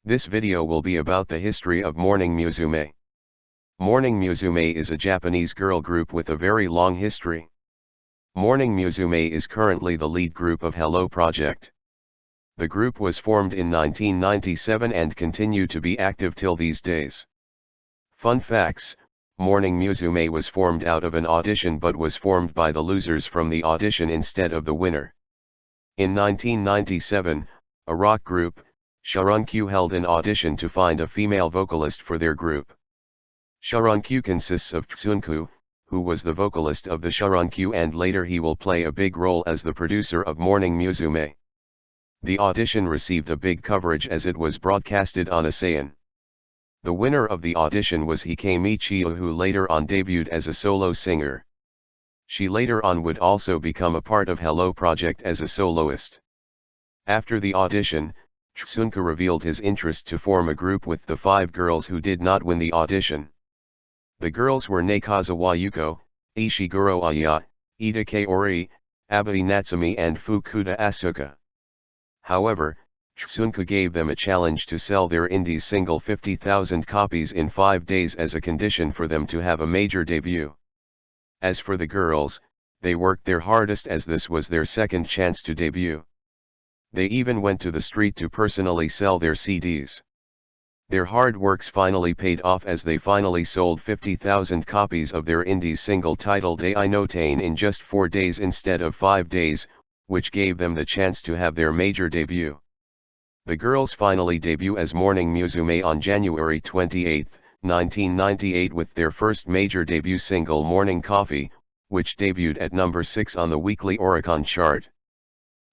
This video will be about the history of Morning Musume. Morning Musume is a Japanese girl group with a very long history. Morning Musume is currently the lead group of Hello Project. The group was formed in 1997 and continue to be active till these days. Fun facts: Morning Musume was formed out of an audition but was formed by the losers from the audition instead of the winner. In 1997, a rock group, Sharunkyu, held an audition to find a female vocalist for their group. Sharunkyu consists of Tsunku, who was the vocalist of the Sharunkyu, and later he will play a big role as the producer of Morning Musume. The audition received a big coverage as it was broadcasted on Asayan. The winner of the audition was Hike Michiyo, who later on debuted as a solo singer. She later on would also become a part of Hello Project as a soloist. After the audition, Tsunku revealed his interest to form a group with the 5 girls who did not win the audition. The girls were Nakazawa Yuko, Ishiguro Aya, Ida Kaori, Abai Natsumi and Fukuda Asuka. However, Tsunku gave them a challenge to sell their indie single 50,000 copies in 5 days as a condition for them to have a major debut. As for the girls, they worked their hardest as this was their second chance to debut. They even went to the street to personally sell their CDs. Their hard works finally paid off as they finally sold 50,000 copies of their indie single titled Ai no Tain in just 4 days instead of 5 days, which gave them the chance to have their major debut. The girls finally debut as Morning Musume on January 28, 1998 with their first major debut single Morning Coffee, which debuted at number 6 on the weekly Oricon chart.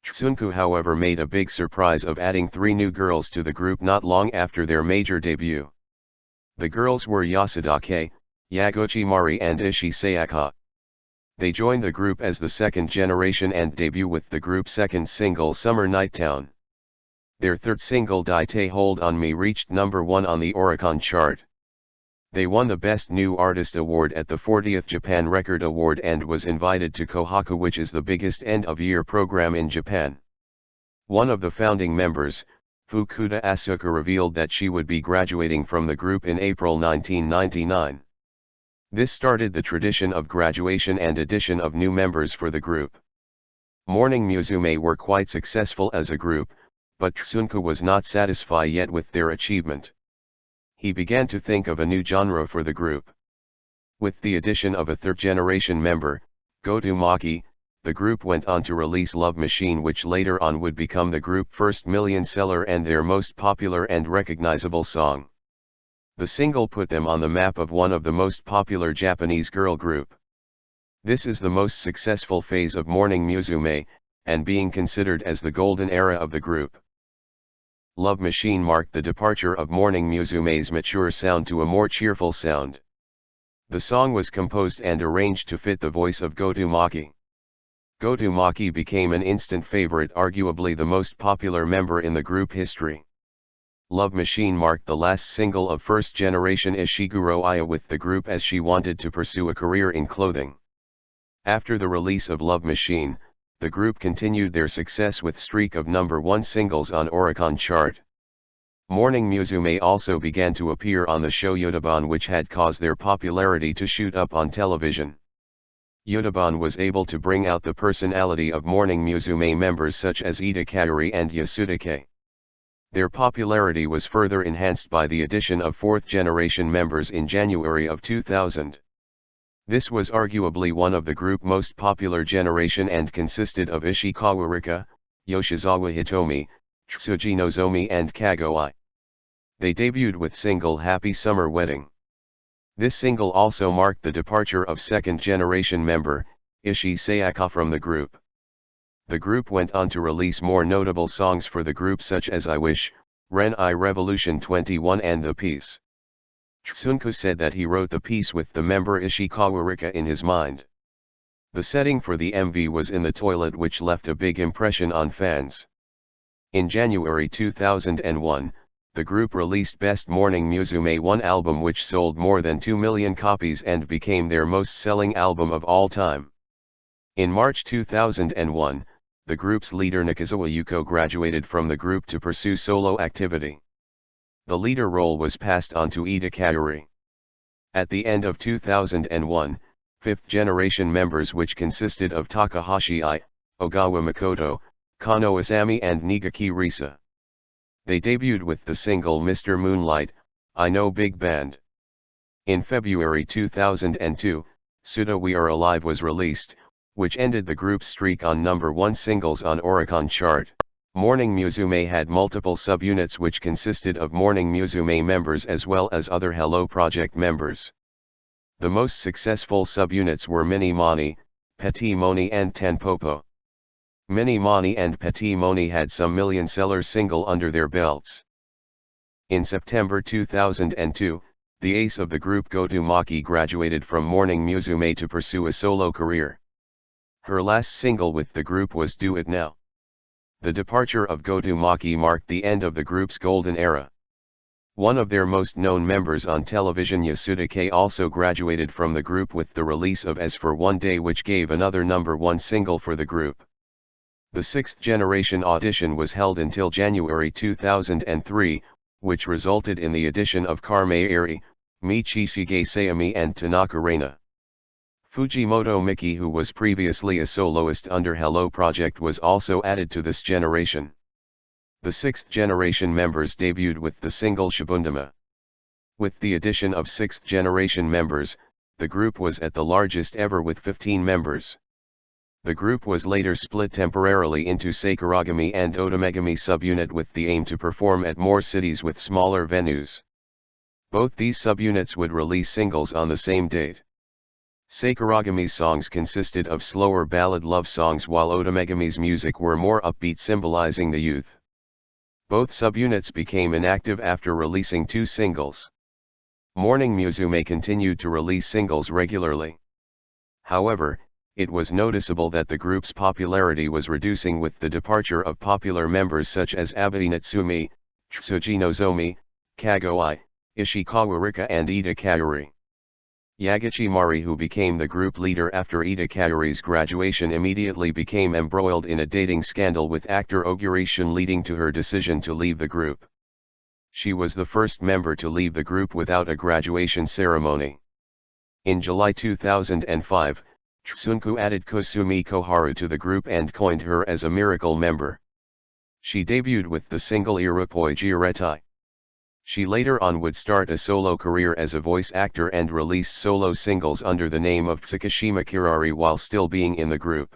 Tsunku, however, made a big surprise of adding 3 new girls to the group not long after their major debut. The girls were Yasadake, Yaguchi Mari and Ishii Sayaka. They joined the group as the second generation and debut with the group's second single Summer Night Town. Their third single Daite Hold On Me reached number 1 on the Oricon chart. They won the Best New Artist Award at the 40th Japan Record Award and was invited to Kohaku, which is the biggest end-of-year program in Japan. One of the founding members, Fukuda Asuka, revealed that she would be graduating from the group in April 1999. This started the tradition of graduation and addition of new members for the group. Morning Musume were quite successful as a group, but Tsunku was not satisfied yet with their achievement. He began to think of a new genre for the group. With the addition of a third-generation member, Goto Maki, the group went on to release Love Machine, which later on would become the group's first million seller and their most popular and recognizable song. The single put them on the map of one of the most popular Japanese girl group. This is the most successful phase of Morning Musume, and being considered as the golden era of the group. Love Machine marked the departure of Morning Musume's mature sound to a more cheerful sound. The song was composed and arranged to fit the voice of Goto Maki. Goto Maki became an instant favorite, arguably the most popular member in the group history. Love Machine marked the last single of first-generation Ishiguro Aya with the group, as she wanted to pursue a career in clothing. After the release of Love Machine, the group continued their success with streak of number 1 singles on Oricon chart. Morning Musume also began to appear on the show Yodoban, which had caused their popularity to shoot up on television. Yodoban was able to bring out the personality of Morning Musume members such as Ida Kaori and Yasudake. Their popularity was further enhanced by the addition of 4th-generation members in January of 2000. This was arguably one of the group's most popular generation and consisted of Ishikawa Rika, Yoshizawa Hitomi, Tsuji Nozomi and Kagoi. They debuted with single Happy Summer Wedding. This single also marked the departure of second-generation member, Ishii Sayaka, from the group. The group went on to release more notable songs for the group such as I Wish, Ren I Revolution 21 and The Peace. Tsunku said that he wrote the piece with the member Ishikawa Rika in his mind. The setting for the MV was in the toilet, which left a big impression on fans. In January 2001, the group released Best Morning Musume 1 album, which sold more than 2 million copies and became their most-selling album of all time. In March 2001, the group's leader Nakazawa Yuko graduated from the group to pursue solo activity. the leader role was passed on to Ida Kaori. At the end of 2001, fifth-generation members which consisted of Takahashi I, Ogawa Makoto, Kano Asami and Nigaki Risa. They debuted with the single Mr. Moonlight, I Know Big Band. In February 2002, Suda We Are Alive was released, which ended the group's streak on #1 singles on Oricon chart. Morning Musume had multiple subunits which consisted of Morning Musume members as well as other Hello Project members. The most successful subunits were Mini Moni, Petit Moni and Tenpopo. Mini Moni and Petit Moni had some million-seller single under their belts. In September 2002, the ace of the group Goto Maki graduated from Morning Musume to pursue a solo career. Her last single with the group was Do It Now. The departure of Goto Maki marked the end of the group's golden era. One of their most known members on television, Yasuda Kei, also graduated from the group with the release of As for One Day, which gave another #1 single for the group. The sixth generation audition was held until January 2003, which resulted in the addition of Karme Eri, Michisuge Sayami and Tanaka Reina. Fujimoto Miki, who was previously a soloist under Hello Project, was also added to this generation. The sixth generation members debuted with the single Shibundama. With the addition of sixth generation members, the group was at the largest ever with 15 members. The group was later split temporarily into Sakuragami and Otomegami subunit with the aim to perform at more cities with smaller venues. Both these subunits would release singles on the same date. Sakuragami's songs consisted of slower ballad love songs while Otomegami's music were more upbeat, symbolizing the youth. Both subunits became inactive after releasing 2 singles. Morning Musume continued to release singles regularly. However, it was noticeable that the group's popularity was reducing with the departure of popular members such as Abe Natsumi, Tsuji Nozomi, Kago I, Ishikawa Rika and Ida Kaori. Yaguchi Mari, who became the group leader after Ida Kaori's graduation, immediately became embroiled in a dating scandal with actor Oguri Shun, leading to her decision to leave the group. She was the first member to leave the group without a graduation ceremony. In July 2005, Tsunku added Kusumi Koharu to the group and coined her as a miracle member. She debuted with the single Irupoi Jiretai. She later on would start a solo career as a voice actor and released solo singles under the name of Tsukishima Kirari while still being in the group.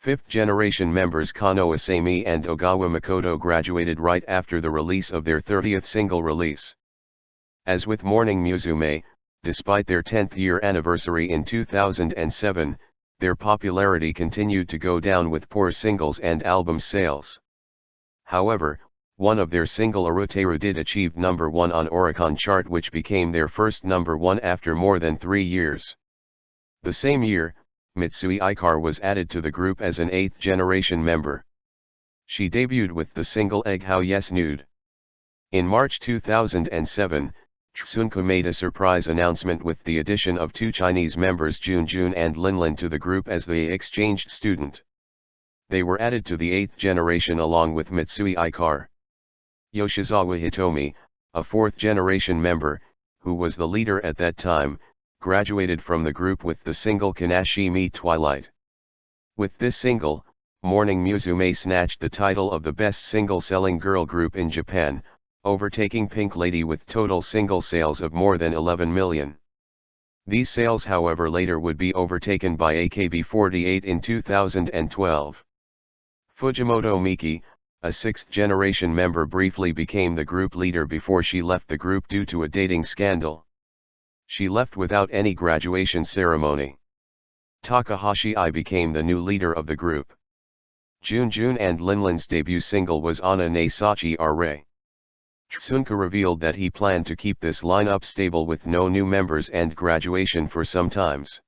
Fifth-generation members Kano Asami and Ogawa Makoto graduated right after the release of their 30th single release. As with Morning Musume, despite their 10th-year anniversary in 2007, their popularity continued to go down with poor singles and album sales. However, one of their single Aruteru did achieve #1 on Oricon chart, which became their first #1 after more than 3 years. The same year, Mitsui Ikar was added to the group as an 8th-generation member. She debuted with the single Egg How Yes Nude. In March 2007, Tsunku made a surprise announcement with the addition of 2 Chinese members, Jun and Linlin, to the group as the exchanged student. They were added to the 8th generation along with Mitsui Ikar. Yoshizawa Hitomi, a 4th-generation member, who was the leader at that time, graduated from the group with the single Kanashi Me Twilight. With this single, Morning Musume snatched the title of the best single-selling girl group in Japan, overtaking Pink Lady with total single sales of more than 11 million. These sales, however, later would be overtaken by AKB48 in 2012. Fujimoto Miki, a 6th-generation member, briefly became the group leader before she left the group due to a dating scandal. She left without any graduation ceremony. Takahashi I became the new leader of the group. Jun and Linlin's debut single was Ana ne Sachi Are. Tsunku revealed that he planned to keep this lineup stable with no new members and graduation for some times.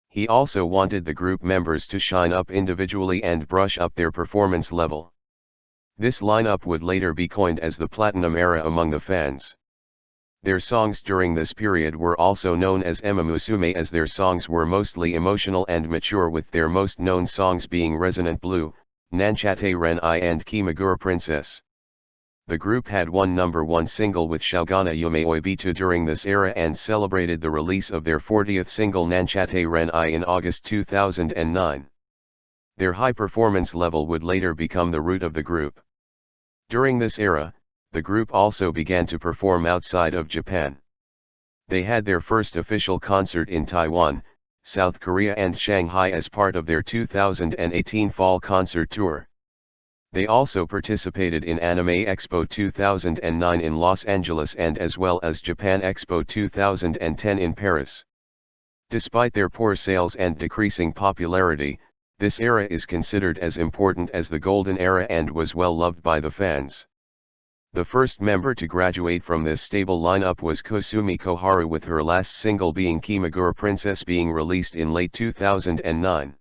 He also wanted the group members to shine up individually and brush up their performance level. This lineup would later be coined as the Platinum Era among the fans. Their songs during this period were also known as Ema Musume, as their songs were mostly emotional and mature, with their most known songs being Resonant Blue, Nanchate Ren I and Kimagura Princess. The group had one #1 single with Shougana Yume Oibito during this era and celebrated the release of their 40th single Nanchate Ren I in August 2009. Their high performance level would later become the root of the group. During this era, the group also began to perform outside of Japan. They had their first official concert in Taiwan, South Korea and Shanghai as part of their 2018 fall concert tour. They also participated in Anime Expo 2009 in Los Angeles and as well as Japan Expo 2010 in Paris. Despite their poor sales and decreasing popularity, this era is considered as important as the golden era and was well loved by the fans. The first member to graduate from this stable lineup was Kusumi Koharu, with her last single being Kimagure Princess being released in late 2009.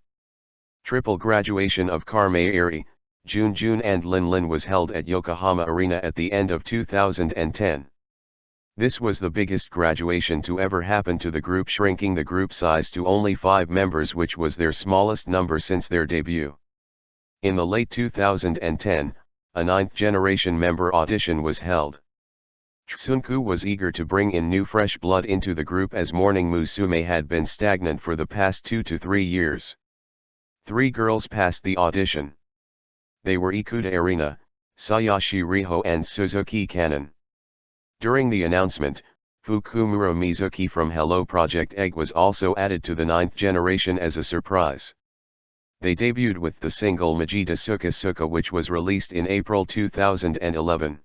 Triple graduation of Karme Eri, Jun and Lin Lin was held at Yokohama Arena at the end of 2010. This was the biggest graduation to ever happen to the group, shrinking the group size to only 5 members, which was their smallest number since their debut. In the late 2010, a 9th generation member audition was held. Tsunku was eager to bring in new fresh blood into the group as Morning Musume had been stagnant for the past 2 to 3 years. 3 girls passed the audition. They were Ikuta Arena, Sayashi Riho and Suzuki Kanon. During the announcement, Fukumura Mizuki from Hello Project Egg was also added to the 9th generation as a surprise. They debuted with the single Majita Suka Suka, which was released in April 2011.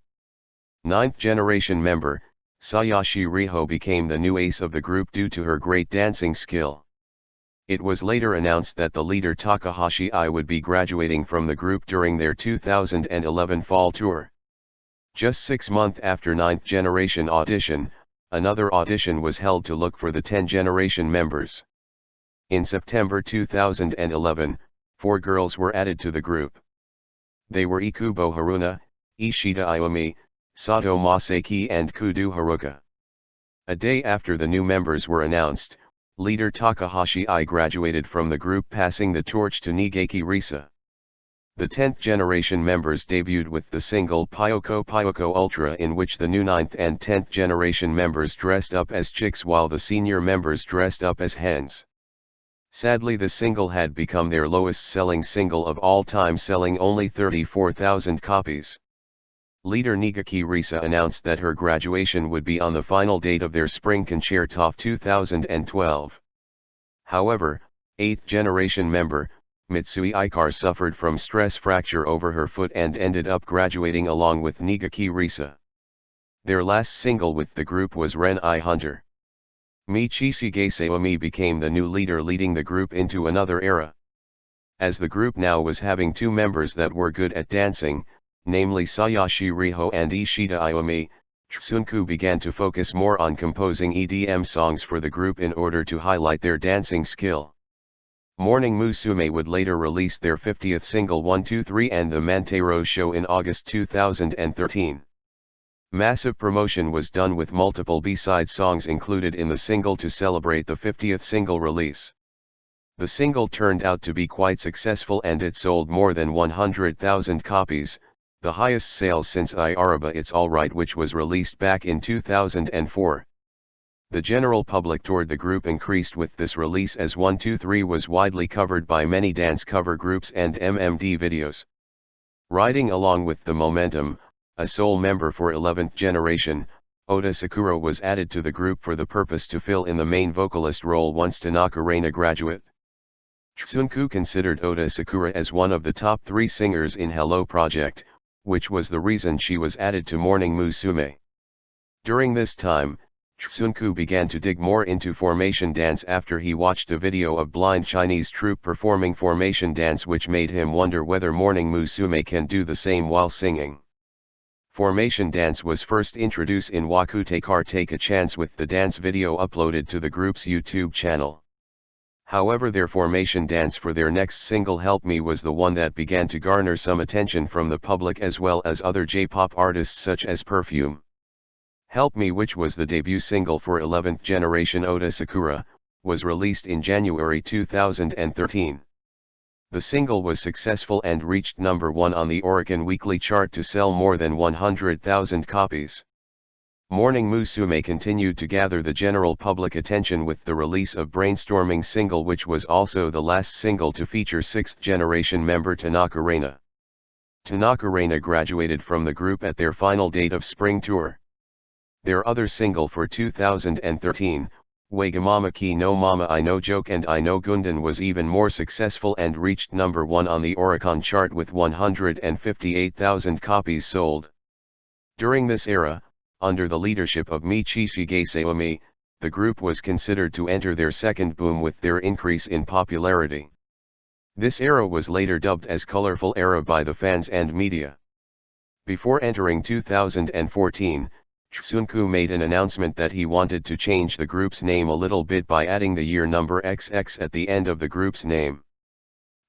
9th generation member, Sayashi Riho became the new ace of the group due to her great dancing skill. It was later announced that the leader Takahashi I would be graduating from the group during their 2011 fall tour. Just 6 months after 9th generation audition, another audition was held to look for the 10th generation members. In September 2011, 4 girls were added to the group. They were Ikubo Haruna, Ishida Iwami, Sato Masaki and Kudo Haruka. A day after the new members were announced, leader Takahashi I graduated from the group, passing the torch to Nigeki Risa. The 10th generation members debuted with the single Pyoko Pyoko Ultra, in which the new 9th and 10th generation members dressed up as chicks while the senior members dressed up as hens. Sadly, the single had become their lowest selling single of all time, selling only 34,000 copies. Leader Nigeki Risa announced that her graduation would be on the final date of their spring concerto of 2012. However, 8th generation member, Mitsui Ikar, suffered from stress fracture over her foot and ended up graduating along with Nigeki Risa. Their last single with the group was Ren I Hunter. Michishige Sawami became the new leader, leading the group into another era. As the group now was having 2 members that were good at dancing, namely Sayashi Riho and Ishida Iwami, Tsunku began to focus more on composing EDM songs for the group in order to highlight their dancing skill. Morning Musume would later release their 50th single 123 and the Mantero Show in August 2013. Massive promotion was done with multiple B-side songs included in the single to celebrate the 50th single release. The single turned out to be quite successful and it sold more than 100,000 copies, the highest sales since Iaraba It's Alright, which was released back in 2004. The general public toward the group increased with this release as 123 was widely covered by many dance cover groups and MMD videos. Riding along with the momentum, a sole member for 11th generation, Ota Sakura was added to the group for the purpose to fill in the main vocalist role once Tanaka Reina graduate. Tsunku considered Ota Sakura as one of the top 3 singers in Hello Project, which was the reason she was added to Morning Musume. During this time, Tsunku began to dig more into formation dance after he watched a video of blind Chinese troupe performing formation dance, which made him wonder whether Morning Musume can do the same while singing. Formation dance was first introduced in Wakute Kar Take a Chance with the dance video uploaded to the group's YouTube channel. However, their formation dance for their next single Help Me was the one that began to garner some attention from the public as well as other J-pop artists such as Perfume. Help Me, which was the debut single for 11th generation Ota Sakura, was released in January 2013. The single was successful and reached number 1 on the Oricon Weekly Chart to sell more than 100,000 copies. Morning Musume continued to gather the general public attention with the release of Brainstorming single, which was also the last single to feature 6th generation member Tanaka Reina. Tanaka Reina graduated from the group at their final date of spring tour. Their other single for 2013, Wagamama no Mama I No Joke and I No Gundan, was even more successful and reached number 1 on the Oricon chart with 158,000 copies sold. During this era, under the leadership of Michishige Seomi, the group was considered to enter their second boom with their increase in popularity. This era was later dubbed as Colorful Era by the fans and media. Before entering 2014, Tsunku made an announcement that he wanted to change the group's name a little bit by adding the year number XX at the end of the group's name.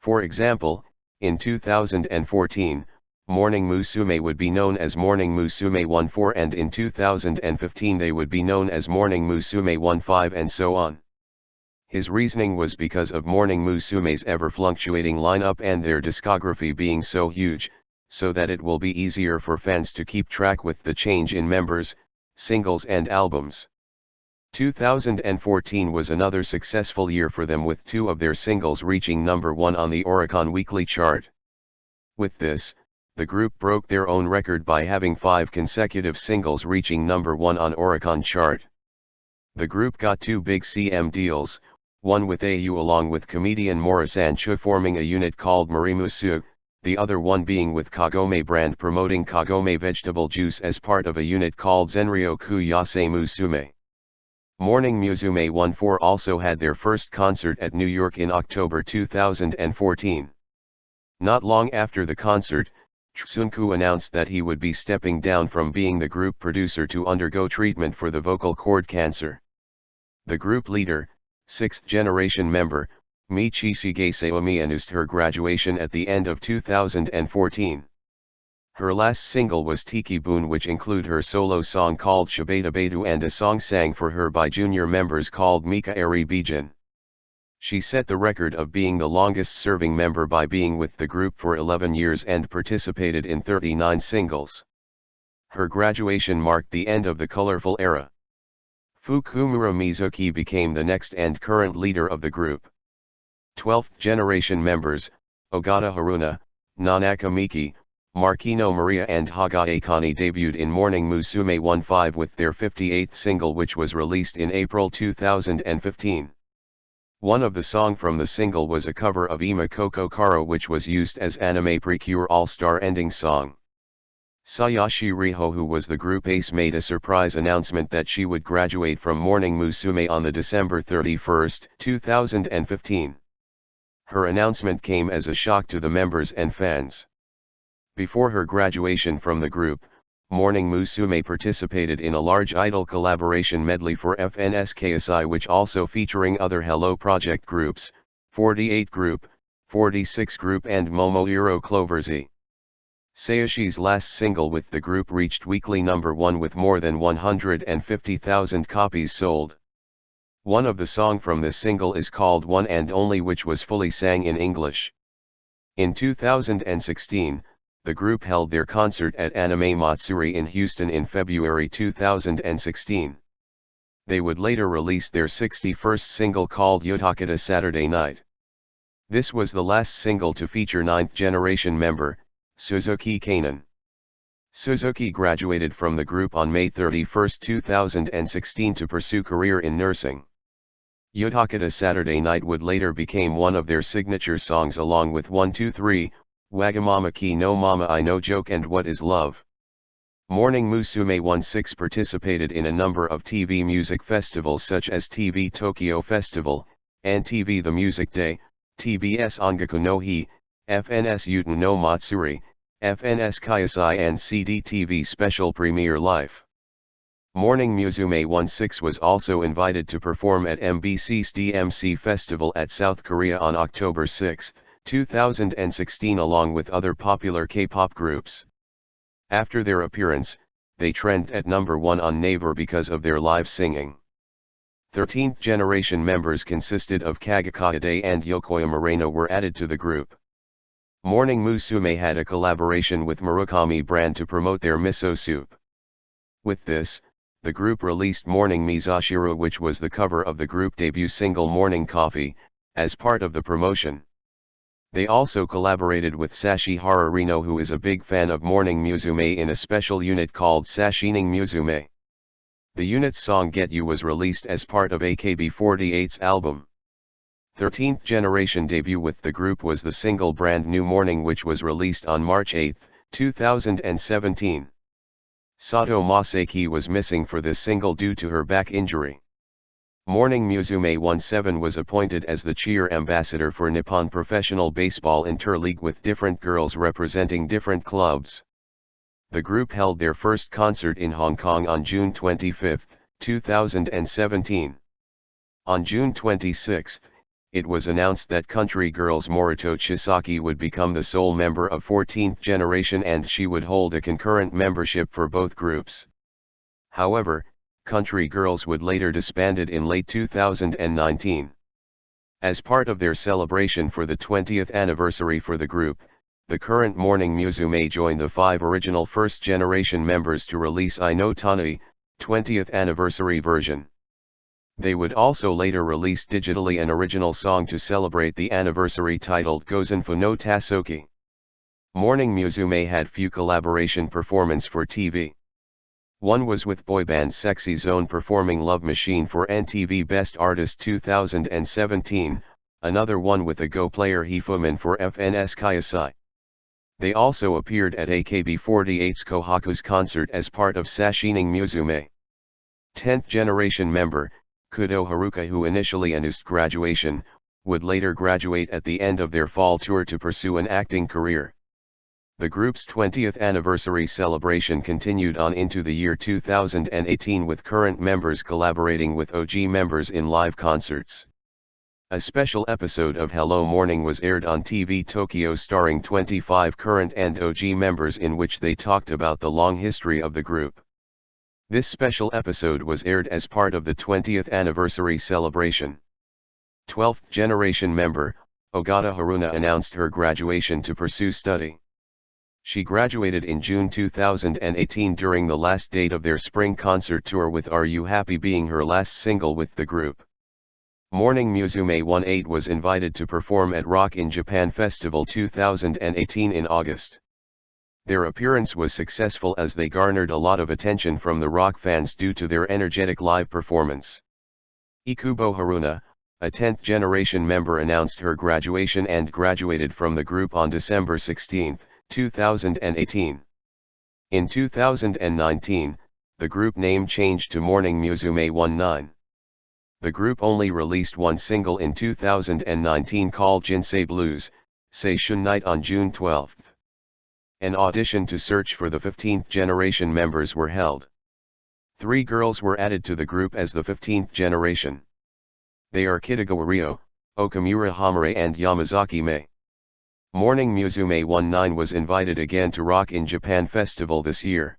For example, in 2014, Morning Musume would be known as Morning Musume 14, and in 2015 they would be known as Morning Musume 15, and so on. His reasoning was because of Morning Musume's ever-fluctuating lineup and their discography being so huge, so that it will be easier for fans to keep track with the change in members, singles and albums. 2014 was another successful year for them, with 2 of their singles reaching number 1 on the Oricon Weekly Chart. With this, the group broke their own record by having 5 consecutive singles reaching number 1 on Oricon chart. The group got 2 big CM deals, one with AU along with comedian Morrison Chu forming a unit called Morning Musume, the other one being with Kagome brand promoting Kagome vegetable juice as part of a unit called Zenryoku Yase Musume. Morning Musume 14 also had their first concert at New York in October 2014. Not long after the concert, Tsunku announced that he would be stepping down from being the group producer to undergo treatment for the vocal cord cancer. The group leader, 6th generation member, Michishige Seomi, announced her graduation at the end of 2014. Her last single was Tiki Bun, which include her solo song called Shibata Baidu and a song sang for her by junior members called Mika Eri Bijin. She set the record of being the longest-serving member by being with the group for 11 years and participated in 39 singles. Her graduation marked the end of the colorful era. Fukumura Mizuki became the next and current leader of the group. 12th generation members, Ogata Haruna, Nanaka Miki, Markino Maria and Haga Akane debuted in Morning Musume 15 with their 58th single, which was released in April 2015. One of the songs from the single was a cover of Ima Koko Karo, which was used as anime Precure All-Star ending song. Sayashi Riho, who was the group ace, made a surprise announcement that she would graduate from Morning Musume on the December 31, 2015. Her announcement came as a shock to the members and fans. Before her graduation from the group, Morning Musume participated in a large idol collaboration medley for FNSKSI, which also featuring other Hello Project groups, 48 Group, 46 Group and Momohiro Cloverzy. Sayashi's last single with the group reached weekly number 1 with more than 150,000 copies sold. One of the songs from this single is called One and Only, which was fully sang in English. In 2016, the group held their concert at Anime Matsuri in Houston in February 2016. They would later release their 61st single called Yotakata Saturday Night. This was the last single to feature 9th generation member, Suzuki Kanan. Suzuki graduated from the group on May 31, 2016 to pursue career in nursing. Yotakata Saturday Night would later become one of their signature songs along with 123, Wagamama no Mama I No Joke and What Is Love. Morning Musume 16 participated in a number of TV music festivals such as TV Tokyo Festival, NTV The Music Day, TBS Ongaku no Hi, FNS Uten no Matsuri, FNS Kyosai and CDTV Special Premiere Life. Morning Musume 16 was also invited to perform at MBC's DMC Festival at South Korea on October 6, 2016 along with other popular K-pop groups. After their appearance, they trended at number 1 on Naver because of their live singing. 13th generation members consisted of Kagaka Ade and Yokoya Moreno were added to the group. Morning Musume had a collaboration with Murakami brand to promote their miso soup. With this, the group released Morning Mizashiro, which was the cover of the group debut single Morning Coffee, as part of the promotion. They also collaborated with Sashi Hararino, who is a big fan of Morning Musume, in a special unit called Sashining Musume. The unit's song Get You was released as part of AKB48's album. 13th generation debut with the group was the single Brand New Morning, which was released on March 8, 2017. Sato Masaki was missing for this single due to her back injury. Morning Musume 17 was appointed as the cheer ambassador for Nippon Professional Baseball Interleague, with different girls representing different clubs. The group held their first concert in Hong Kong on June 25, 2017. On June 26, it was announced that country girls Morito Chisaki would become the sole member of 14th generation, and she would hold a concurrent membership for both groups. However, country girls would later disbanded in late 2019. As part of their celebration for the 20th anniversary for the group, the current Morning Musume joined the 5 original first-generation members to release I No Tanai, 20th anniversary version. They would also later release digitally an original song to celebrate the anniversary titled Gozenfu no Tasoki. Morning Musume had few collaboration performance for TV. One was with boyband Sexy Zone performing Love Machine for NTV Best Artist 2017, another one with a Go player Hifumin for FNS Kyosai. They also appeared at AKB48's Kohaku's concert as part of Sashining Musume. 10th generation member, Kudo Haruka, who initially announced graduation, would later graduate at the end of their fall tour to pursue an acting career. The group's 20th anniversary celebration continued on into the year 2018, with current members collaborating with OG members in live concerts. A special episode of Hello Morning was aired on TV Tokyo starring 25 current and OG members, in which they talked about the long history of the group. This special episode was aired as part of the 20th anniversary celebration. 12th generation member, Ogata Haruna, announced her graduation to pursue study. She graduated in June 2018 during the last date of their spring concert tour, with Are You Happy being her last single with the group. Morning Musume 18 was invited to perform at Rock in Japan Festival 2018 in August. Their appearance was successful as they garnered a lot of attention from the rock fans due to their energetic live performance. Ikubo Haruna, a 10th generation member, announced her graduation and graduated from the group on December 16, 2018. In 2019, the group name changed to Morning Musume 19. The group only released one single in 2019 called Jinsei Blues, Seishun Night on June 12. An audition to search for the 15th generation members were held. 3 girls were added to the group as the 15th generation. They are Kitagawa Ryo, Okamura Hamare and Yamazaki Mei. Morning Musume 19 was invited again to Rock in Japan Festival this year.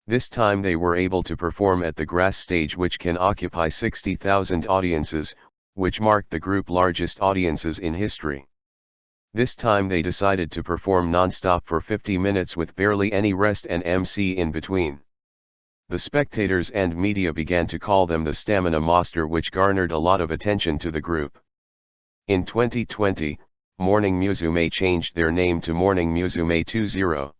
This time they were able to perform at the Grass Stage, which can occupy 60,000 audiences, which marked the group's largest audiences in history. This time they decided to perform non-stop for 50 minutes with barely any rest and MC in between. The spectators and media began to call them the Stamina Monster, which garnered a lot of attention to the group. In 2020, Morning Musume changed their name to Morning Musume 20.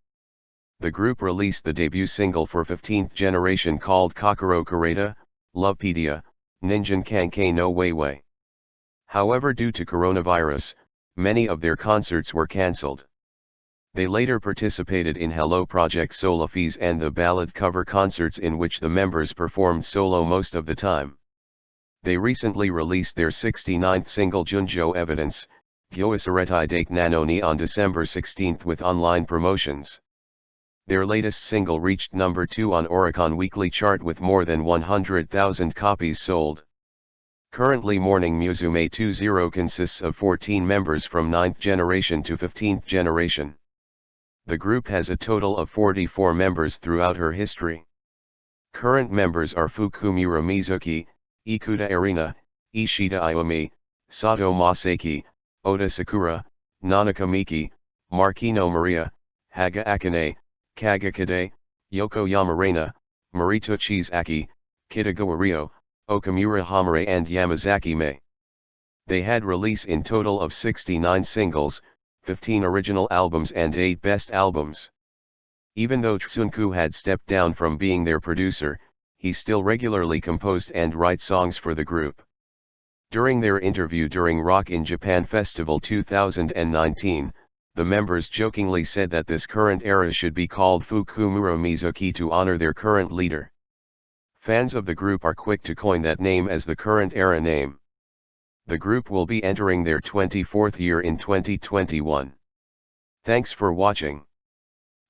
The group released the debut single for 15th generation called Kokoro Kareta, Lovepedia, Ninjan Kankei no Weiwei. However, due to coronavirus, many of their concerts were cancelled. They later participated in Hello Project Solafis and the ballad cover concerts, in which the members performed solo most of the time. They recently released their 69th single Junjo Evidence, Gyoisaretai Dake Nanoni, on December 16 with online promotions. Their latest single reached number 2 on Oricon Weekly chart with more than 100,000 copies sold. Currently Morning Musume 20 consists of 14 members from 9th generation to 15th generation. The group has a total of 44 members throughout her history. Current members are Fukumura Mizuki, Ikuta Arena, Ishida Iwami, Sato Masaki, Oda Sakura, Nanaka Miki, Markino Maria, Haga Akane, Kaga Kade, Yoko Yamarena, Marito Chizaki, Kitagawa Ryo, Okamura Hamare and Yamazaki Mei. They had release in total of 69 singles, 15 original albums and 8 best albums. Even though Tsunku had stepped down from being their producer, he still regularly composed and wrote songs for the group. During their interview during Rock in Japan Festival 2019, the members jokingly said that this current era should be called Fukumura Mizuki to honor their current leader. Fans of the group are quick to coin that name as the current era name. The group will be entering their 24th year in 2021. Thanks for watching.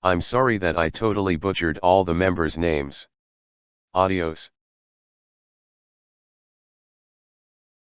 I'm sorry that I totally butchered all the members' names. Adios.